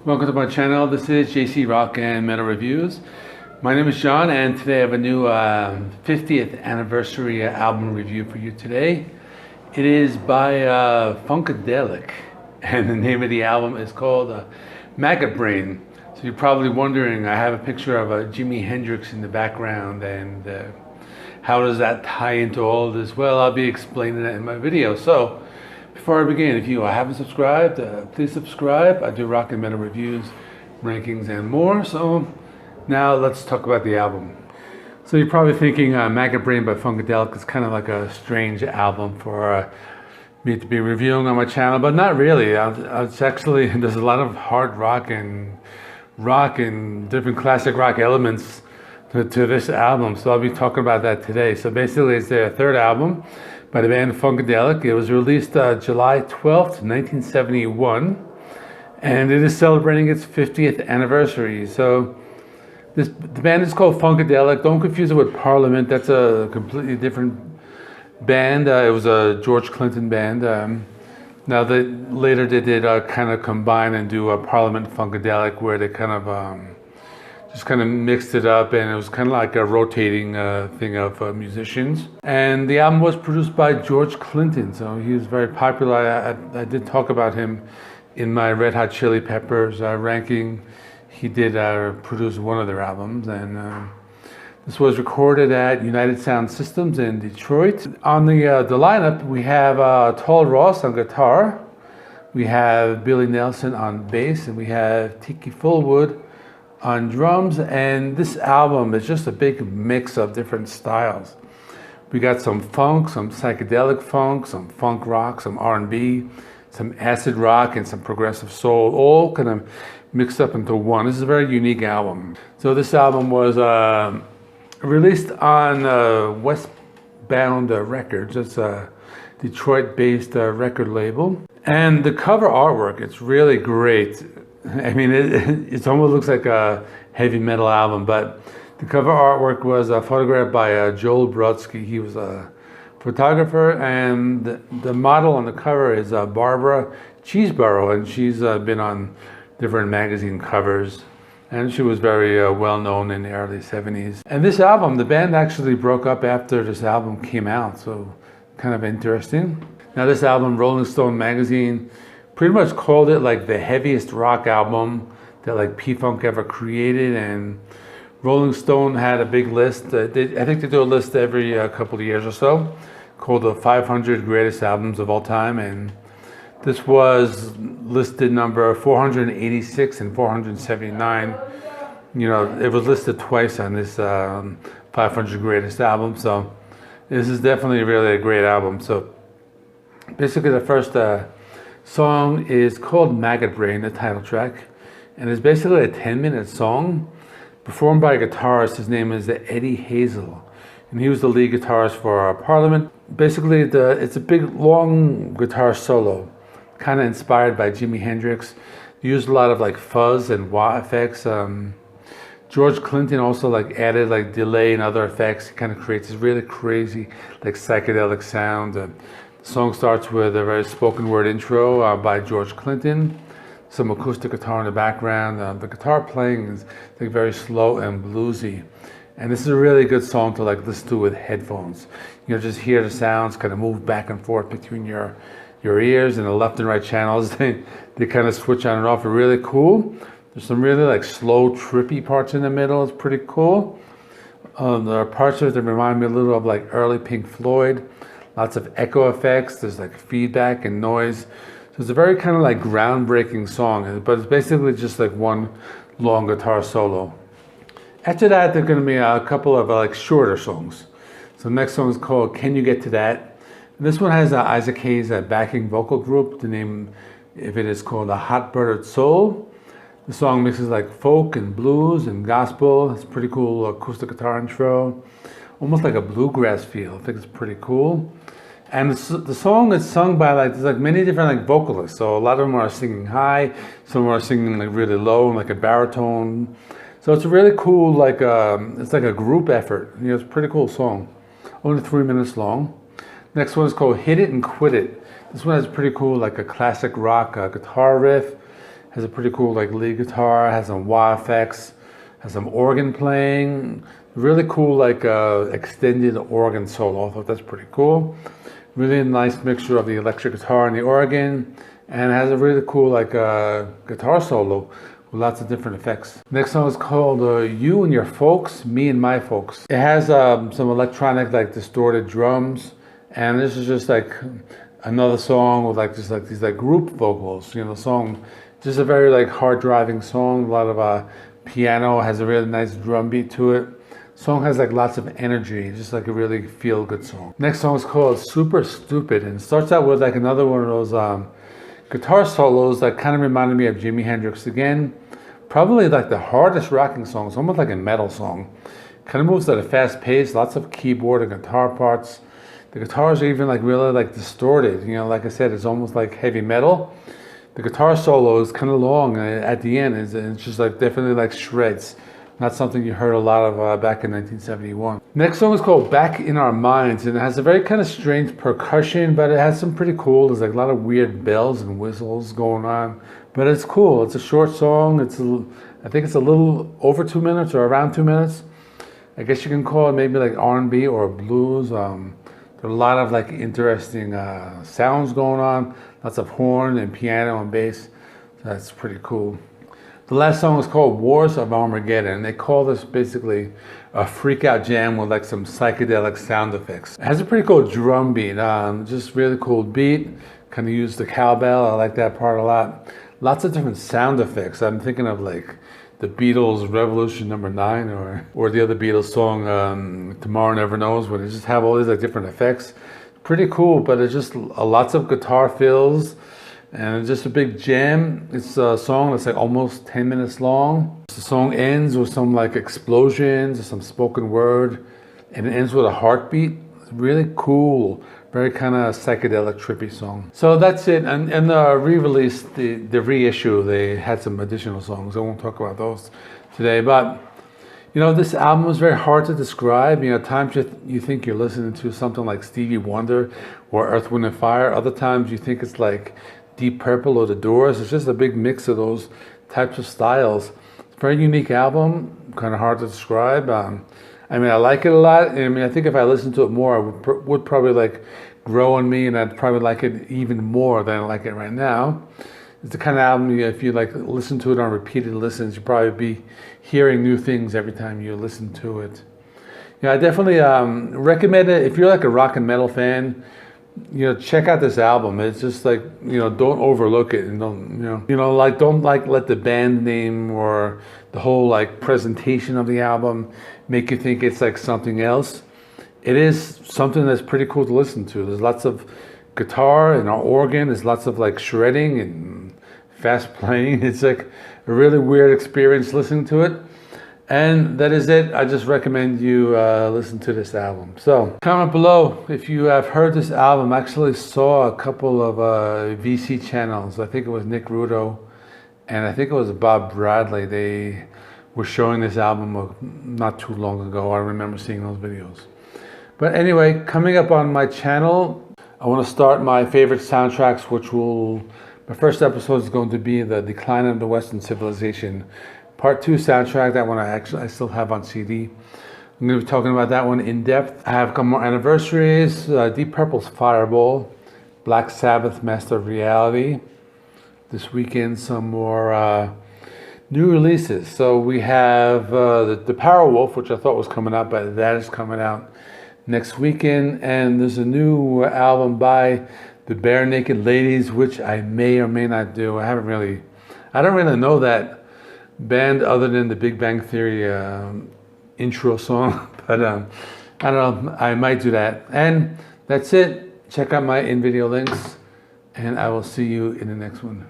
Welcome to my channel. This is JC Rock and Metal Reviews. My name is John, and today I have a new 50th anniversary album review for you today. It is by Funkadelic, and the name of the album is called Maggot. So you're probably wondering, I have a picture of Jimi Hendrix in the background, and how does that tie into all of this? Well, I'll be explaining that in my video. So before I begin, if you haven't subscribed, please subscribe. I do rock and metal reviews, rankings, and more. So now let's talk about the album. So you're probably thinking Maggot by Funkadelic is kind of like a strange album for me to be reviewing on my channel, but not really. It's actually, there's a lot of hard rock and different classic rock elements to this album. So I'll be talking about that today. So basically it's their third album by the band Funkadelic. It was released July 12th, 1971, and it is celebrating its 50th anniversary. So the band is called Funkadelic. Don't confuse it with Parliament. That's a completely different band. It was a George Clinton band. Now later they did kind of combine and do a Parliament Funkadelic, where they kind of just kind of mixed it up, and it was kind of like a rotating thing of musicians. And the album was produced by George Clinton, so he was very popular. I did talk about him in my Red Hot Chili Peppers ranking. He did produce one of their albums, and this was recorded at United Sound Systems in Detroit. On the lineup, we have Tall Ross on guitar, we have Billy Nelson on bass, and we have Tiki Fullwood on drums. And this album is just a big mix of different styles. We got some funk, some psychedelic funk, some funk rock, some R&B, some acid rock, and some progressive soul, all kind of mixed up into one. This is a very unique album. So this album was released on Westbound Records. It's a Detroit-based record label. And the cover artwork, it's really great. I mean, it almost looks like a heavy metal album, but the cover artwork was photographed by Joel Brodsky. He was a photographer, and the model on the cover is Barbara Cheeseborough, and she's been on different magazine covers, and she was very well known in the early 70s. And this album, the band actually broke up after this album came out, so kind of interesting. Now this album, Rolling Stone magazine pretty much called it like the heaviest rock album that like P-Funk ever created, and Rolling Stone had a big list. I think they do a list every couple of years or so called the 500 greatest albums of all time, and this was listed number 486 and 479. You know, it was listed twice on this 500 greatest album, so this is definitely really a great album. So basically the first song is called Maggot, the title track, and it's basically a 10-minute song performed by a guitarist. His name is Eddie Hazel, and he was the lead guitarist for Parliament. Basically it's a big long guitar solo, kind of inspired by Jimi Hendrix. He used a lot of like fuzz and wah effects. George Clinton also like added like delay and other effects. He kind of creates this really crazy like psychedelic sound. The song starts with a very spoken word intro by George Clinton, some acoustic guitar in the background. The guitar playing is like very slow and bluesy, and this is a really good song to like listen to with headphones. You know, just hear the sounds kind of move back and forth between your ears, and the left and right channels they kind of switch on and off. Are really cool. There's some really like slow trippy parts in the middle. It's pretty cool. There are parts of it that remind me a little of like early Pink Floyd. Lots of echo effects, there's like feedback and noise. So it's a very kind of like groundbreaking song, but it's basically just like one long guitar solo. After that, there are going to be a couple of like shorter songs. So the next song is called Can You Get to That? And this one has Isaac Hayes' backing vocal group. The name of it is called A Hot Buttered Soul. The song mixes like folk and blues and gospel. It's a pretty cool acoustic guitar intro. Almost like a bluegrass feel. I think it's pretty cool. And the song is sung by like, there's like many different like vocalists. So a lot of them are singing high, some are singing like really low, like a baritone. So it's a really cool, like it's like a group effort. You know, it's a pretty cool song. Only 3 minutes long. Next one is called Hit It and Quit It. This one has pretty cool, like a classic rock guitar riff. Has a pretty cool like lead guitar, has some wah effects, has some organ playing. Really cool like extended organ solo. I thought that's pretty cool. Really nice mixture of the electric guitar and the organ, and it has a really cool like guitar solo with lots of different effects. Next song is called You and Your Folks, Me and My Folks. It has some electronic like distorted drums, and this is just like another song with like just like these like group vocals. You know, the song just a very like hard driving song. A lot of piano, has a really nice drum beat to it. Song has like lots of energy, just like a really feel good song. Next song is called Super Stupid, and it starts out with like another one of those guitar solos that kind of reminded me of Jimi Hendrix again. Probably like the hardest rocking song. It's almost like a metal song. Kind of moves at a fast pace, lots of keyboard and guitar parts. The guitars are even like really like distorted. You know, like I said, it's almost like heavy metal. The guitar solo is kind of long, and at the end it's just like definitely like shreds. Not something you heard a lot of back in 1971. Next song is called Back in Our Minds, and it has a very kind of strange percussion, but it has some pretty cool. There's like a lot of weird bells and whistles going on, but it's cool. It's a short song. I think it's a little over 2 minutes or around 2 minutes. I guess you can call it maybe like R&B or blues. There are a lot of like interesting sounds going on. Lots of horn and piano and bass. So that's pretty cool. The last song is called Wars of Armageddon. They call this basically a freak out jam with like some psychedelic sound effects. It has a pretty cool drum beat, just really cool beat. Kind of use the cowbell, I like that part a lot. Lots of different sound effects. I'm thinking of like the Beatles' Revolution Number 9 or the other Beatles song Tomorrow Never Knows, where they just have all these like different effects. Pretty cool, but it's just lots of guitar fills. And it's just a big jam. It's a song that's like almost 10 minutes long. The song ends with some like explosions, some spoken word, and it ends with a heartbeat. It's really cool, very kind of psychedelic, trippy song. So that's it. And the re-release, the reissue, they had some additional songs. I won't talk about those today, but you know, this album was very hard to describe. You know, at times you think you're listening to something like Stevie Wonder or Earth, Wind and Fire. Other times you think it's like Deep Purple or The Doors. It's just a big mix of those types of styles. It's a very unique album, kind of hard to describe. I mean, I like it a lot. I mean, I think if I listened to it more, it would probably like grow on me, and I'd probably like it even more than I like it right now. It's the kind of album, if you like listen to it on repeated listens, you'll probably be hearing new things every time you listen to it. You know, I definitely recommend it if you're like a rock and metal fan. You know, check out this album. It's just like, you know, don't overlook it, and don't like let the band name or the whole like presentation of the album make you think it's like something else. It is something that's pretty cool to listen to. There's lots of guitar and organ. There's lots of like shredding and fast playing. It's like a really weird experience listening to it. And that is it. I just recommend you listen to this album. So comment below if you have heard this album. I actually saw a couple of VC channels. I think it was Nick Rudo and I think it was Bob Bradley. They were showing this album not too long ago. I remember seeing those videos. But anyway, coming up on my channel, I want to start my favorite soundtracks, my first episode is going to be The Decline of the Western Civilization. Part 2 soundtrack, that one I still have on CD. I'm going to be talking about that one in depth. I have a couple more anniversaries. Deep Purple's Fireball, Black Sabbath, Master of Reality. This weekend, some more new releases. So we have the Powerwolf, which I thought was coming out, but that is coming out next weekend. And there's a new album by the Bare Naked Ladies, which I may or may not do. I don't really know that band other than the Big Bang Theory intro song, but I don't know, I might do that. And that's it. Check out my in-video links, and I will see you in the next one.